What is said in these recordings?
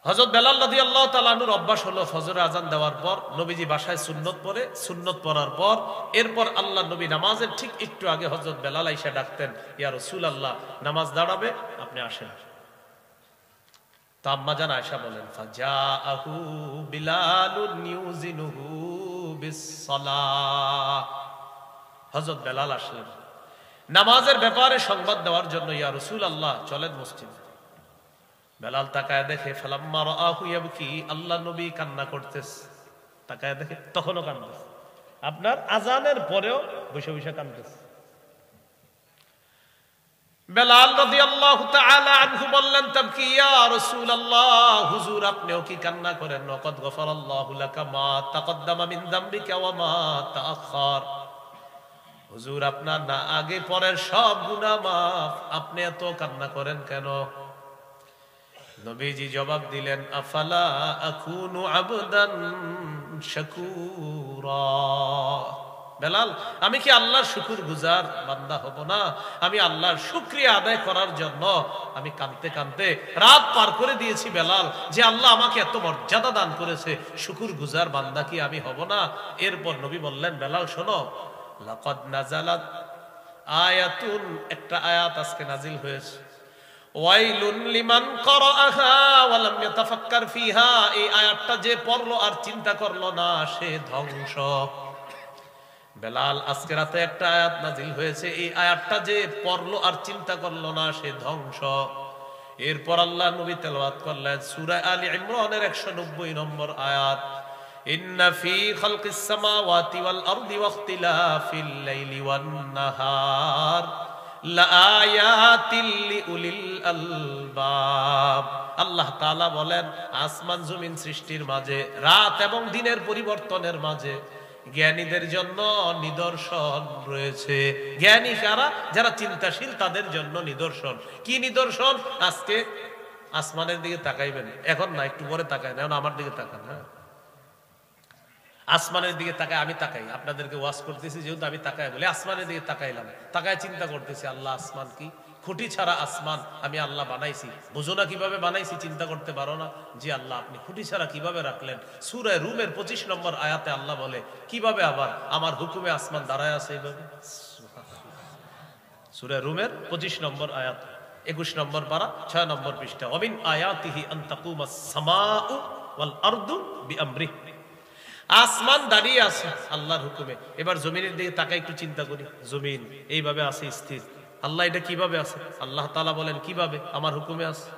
হযরত বেলাল রাদিয়াল্লাহু তাআলা আনহুর অভ্যাস হলো ফজরের আজান দেওয়ার পর নবীজি বাসায় সুন্নত পড়ে, সুন্নত পড়ার পর এরপর আল্লাহ নবী নামাজের ঠিক একটু আগে হযরত বেলাল আইসা ডাকতেন, ইয়া রাসূলুল্লাহ নামাজ দাঁড়াবে, আপনি আসেন। তো আম্মা জান আয়েশা বলেন, ফাজাআহু বিলালুন ইউজিনুহু বিসসালাহ, হযরত বেলাল আসলেন নামাজের ব্যাপারে সংবাদ দেওয়ার জন্য, ইয়া রাসূলুল্লাহ চলেন মসজিদে। বেলাল তাকায় দেখে, ফালাম্মা রাআহু ইয়াবকি, আল্লাহ নবী কান্না করতেছে, তাকায় দেখে তখনও কাঁদতেছে, আপনার আজানের পরেও বসে বসে কাঁদতেছে। বেলাল রাদিয়াল্লাহু তাআলা আনহু বললেন, তাবকি ইয়া রাসূলুল্লাহ, হুজুর আপনিও কি কান্না করেন? ওয়াকাদ গফারাল্লাহু লাকা মা তাকদ্দামা মিন যামবিকা ওয়া মা তাআখার, হুজুর আপনার না আগে পরের সব গুনাহ মাফ, আপনি এত কান্না করেন কেন? নবীজি জবাব দিলেন, আফালা আকুনু আবদান শাকুরা, বেলাল আমি কি আল্লাহর শুকরগুজার বান্দা হব না? আমি আল্লাহর শুকরিয়া আদায় করার জন্য আমি কাঁদতে কাঁদতে রাত পার করে দিয়েছি বেলাল, যে আল্লাহ আমাকে এত মর্যাদা দান করেছে, শুকরগুজার বান্দা কি আমি হব না? এরপর নবী বললেন, বেলাল শোনো, লাকাদ নাযালাত আয়াতুন, একটা আয়াত আজকে নাজিল হয়েছে, ওয়াইলুন লিমান ক্বারাআহা ওয়া লাম ইয়াতাফাক্কার ফিহা, এই আয়াতটা যে পড়লো আর চিন্তা করলো না সে ধ্বংস। বেলাল আজকে রাতে একটা আয়াত নাজিল হয়েছে, এই আয়াতটা যে পড়লো আর চিন্তা করলো না সে ধ্বংস। এরপর আল্লাহ নবী তেলাওয়াত করলেন সূরা আলী ইমরানের 190 নম্বর আয়াত, ইন্না ফি খালকিস সামাওয়াতি ওয়াল আরদি ওয়াখতিলাফিল লাইলি ওয়ান নাহার লাআয়াতিল লিউলিল আলবাব। আল্লাহ তাআলা বলেন, আসমান জমিন সৃষ্টির মাঝে, রাত এবং দিনের পরিবর্তনের মাঝে জ্ঞানীদের জন্য নিদর্শন রয়েছে। জ্ঞানী কারা? যারা চিন্তাশীল, তাদের জন্য নিদর্শন। কি নিদর্শন? আজকে আসমানের দিকে তাকাইবেন, এখন না একটু পরে তাকায় না, এখন আমার দিকে তাকান। হ্যাঁ, আসমানের দিকে তাকায়, আমি তাকাই, আপনাদেরকে ওয়াজ করতেছি যেহেতু আমি তাকাই বলে আসমানের দিকে তাকাইলাম, তাকায় চিন্তা করতেছি আল্লাহ আসমান কি, খুঁটি ছাড়া আসমান আমি আল্লাহ বানাইছি, বুঝো না কিভাবে বানাইছি, চিন্তা করতে পারো না? জি আল্লাহ আপনি খুঁটি ছাড়া কিভাবে রাখলেন? সূরা রুমের 25 নম্বর আয়াতে আল্লাহ বলে, কিভাবে আবার আমার হুকুমে আসমান দাঁড়ায় আছে এইভাবে। সূরা রুমের 25 নম্বর আয়াত, 21 নম্বর পারা, 6 নম্বর পৃষ্ঠা, ওয়া মিন আয়াতিহি আন তাকুমাস সামাউ ওয়াল আরদু বিআমরিহি, আসমান দাঁড়িয়ে আছে আল্লাহর হুকুমে। এবার জমিনের দিকে তাকাই একটু চিন্তা করি, জমিন এইভাবে আছে স্থির, আল্লাহ এটা কিভাবে আছে? আল্লাহ তাআলা বলেন কিভাবে? আমার হুকুমে আছে।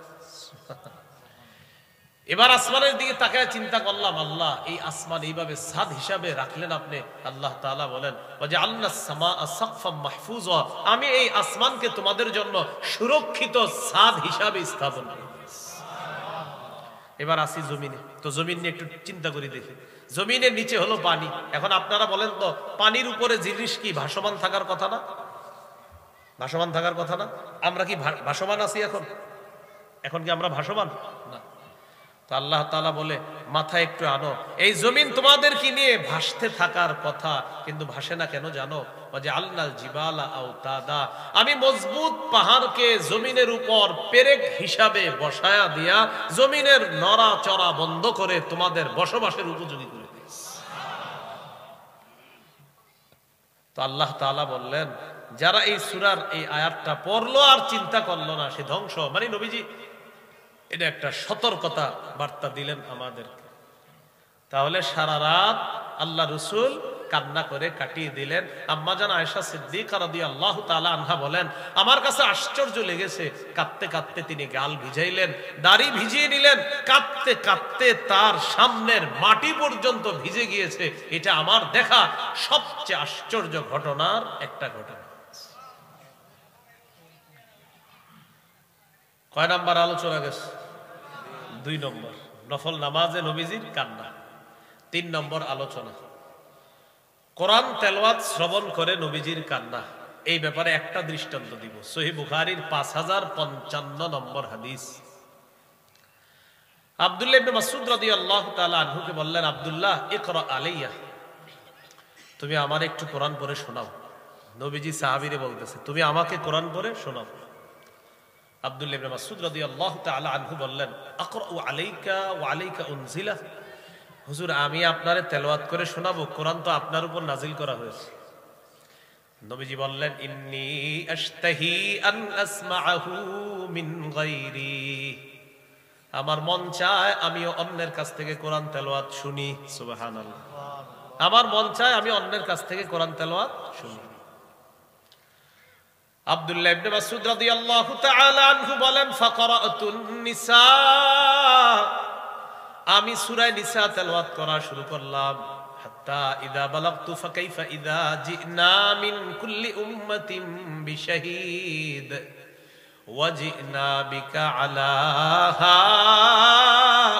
এবার আসমানের দিকে তাকায় চিন্তা করলাম, আল্লাহ এই আসমান এইভাবে ছাদ হিসাবে রাখলেন আপনি। আল্লাহ তাআলা বলেন, ওয়াজআলনাস সামাআ সাকফাম মাহফুজা, আমি এই আসমানকে তোমাদের জন্য সুরক্ষিত ছাদ হিসাবে স্থাপন করি। এবার আসি জমিনে, তো জমিন নিয়ে একটু চিন্তা করি দেখি। জমিনের নিচে হলো পানি। এখন আপনারা বলেন তো, পানির উপরে জিনিস কি ভাসমান থাকার কথা না? ভাসমান থাকার কথা না? আমরা কি ভাসমান আছি এখন? এখন কি আমরা ভাসমান না? তো আল্লাহ তাআলা বলে, মাথা একটু আনো, এই জমিন তোমাদের কি নিয়ে ভাসতে থাকার কথা, কিন্তু ভাসে না কেন জানো? ওয়াজআলনাল জিবালা আওতাদা, আমি মজবুত পাহাড়কে জমিনের উপর পেরেক হিসাবে বসায়া দিয়া জমিনের নড়াচড়া বন্ধ করে তোমাদের বসবাসের উপযোগী করে দিয়েছি। তো আল্লাহ তাআলা বললেন, যারা এই সূরার এই আয়াতটা পড়লো আর চিন্তা করলো না সে ধ্বংস। মানে নবীজি এটা একটা সতর্কতা বার্তা দিলেন আমাদেরকে। তাহলে সারা রাত আল্লাহ রাসূল কান্না করে কাটিয়ে দিলেন। আম্মা জান আয়েশা সিদ্দিকা রাদিয়াল্লাহু তাআলা আনহা বলেন, আমার কাছে আশ্চর্য লেগেছে, কাঁদতে কাঁদতে তিনি গাল ভিজাইলেন, দাড়ি ভিজিয়ে নিলেন, কাঁদতে কাঁদতে তার সামনের মাটি পর্যন্ত ভিজে গিয়েছে। এটা আমার দেখা সবচেয়ে আশ্চর্য ঘটনার একটা ঘটনা। কয় নাম্বার আলোচনা গেছে? 2 নম্বর, নফল নামাজে নবীজির কান্না। 3 নম্বর আলোচনা, কোরআন তেলাওয়াত শ্রবণ করে নবীজির কান্না। এই ব্যাপারে একটা দৃষ্টান্ত দিব। সহিহ বুখারীর 5055 নম্বর হাদিস। আব্দুল্লাহ ইবনে মাসউদ রাদিয়াল্লাহু তাআলা আনহুকে বললেন, আব্দুল্লাহ ইকরা আলাইয়া, তুমি আমার একটু কোরআন পড়ে শোনাও। নবীজি সাহাবীরে বলতেছে, তুমি আমাকে কোরআন পড়ে শোনাও। আব্দুল্লাহ ইবনে মাসউদ রাদিয়াল্লাহু তাআলা আনহু বললেন, আকরাউ আলাইকা ওয়া আলাইকা উনজিলা, হুজুর আমি আপনারে তেলাওয়াত করে শোনাবো, কোরআন তো আপনার উপর নাজিল করা হয়েছে। নবীজি বললেন, ইন্নী আশতাহি আন আসমাআহু মিন গায়রি, আমার মন চায় আমিও অন্যের কাছ থেকে কোরআন তেলাওয়াত শুনি। সুবহানাল্লাহ, আমার মন চায় আমি অন্যের কাছ থেকে কোরআন তেলাওয়াত শুনি। আব্দুল্লাহ ইবনে মাসউদ রাদিয়াল্লাহু তাআলা আনহু বলেন, ফাকরাতুন নিসা, আমি সূরা নিসা তেলাওয়াত করা শুরু করলাম। হাত্তা ইযা বালাগতু ফাকাইফা ইযা জিনা মিন কুল্লি উম্মাতিন বিশাহীদ ওয়া জিনা বিকা আলা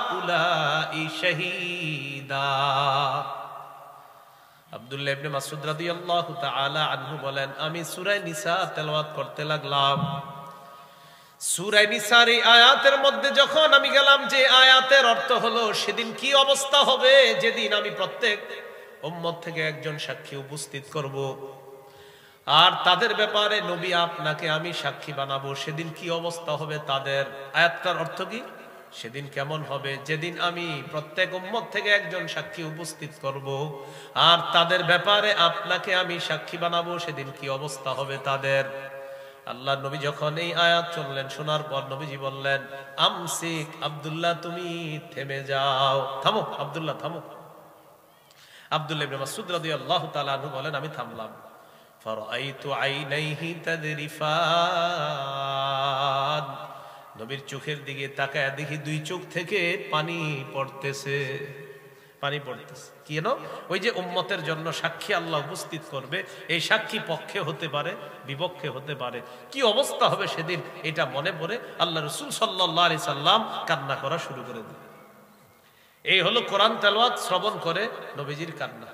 হাউলাই শাহীদা। আব্দুল্লাহ ইবনে মাসউদ রাদিয়াল্লাহু তাআলা আনহু বলেন, আমি সূরা নিসা তেলাওয়াত করতে লাগলাম। সূরা নিসার এই আয়াতের মধ্যে যখন আমি গেলাম, যে আয়াতের অর্থ হলো সেদিন কি অবস্থা হবে, যেদিন আমি প্রত্যেক উম্মত থেকে একজন সাক্ষী উপস্থিত করব, আর তাদের ব্যাপারে নবী আপনাকে আমি সাক্ষী বানাবো, সেদিন কি অবস্থা হবে তাদের। আয়াতটার অর্থ কি? সেদিন কেমন হবে, যেদিন আমি প্রত্যেক উম্মত থেকে একজন সাক্ষী উপস্থিত করব, আর তাদের ব্যাপারে আপনাকে আমি সাক্ষী বানাবো, সেদিন কি অবস্থা হবে তাদের। আল্লাহ নবী যখন এই আয়াত শুনলেন, শোনার পর নবীজি বললেন, আমসিক আব্দুল্লাহ, তুমি থেমে যাও, থামো আব্দুল্লাহ, থামো। আব্দুল্লাহ ইবনে মাসউদ রাদিয়াল্লাহু তাআলা আনহু বলেন, আমি থামলাম। ফারাআইতু আইনাইহি তাদরিফান, নবীর চোখের দিকে তাকায় দেখি দুই চোখ থেকে পানি পড়তেছে, পানি পড়তেছে। কেন? ওই যে উম্মতের জন্য সাক্ষী আল্লাহ উপস্থিত করবে, এই সাক্ষী পক্ষে হতে পারে, বিপক্ষে হতে পারে, কি অবস্থা হবে সেদিন, এটা মনে পড়ে আল্লাহ রাসূল সাল্লাল্লাহু আলাইহি সাল্লাম কান্না করা শুরু করে দিলেন। এই হলো কোরআন তেলাওয়াত শ্রবণ করে নবীজির কান্না।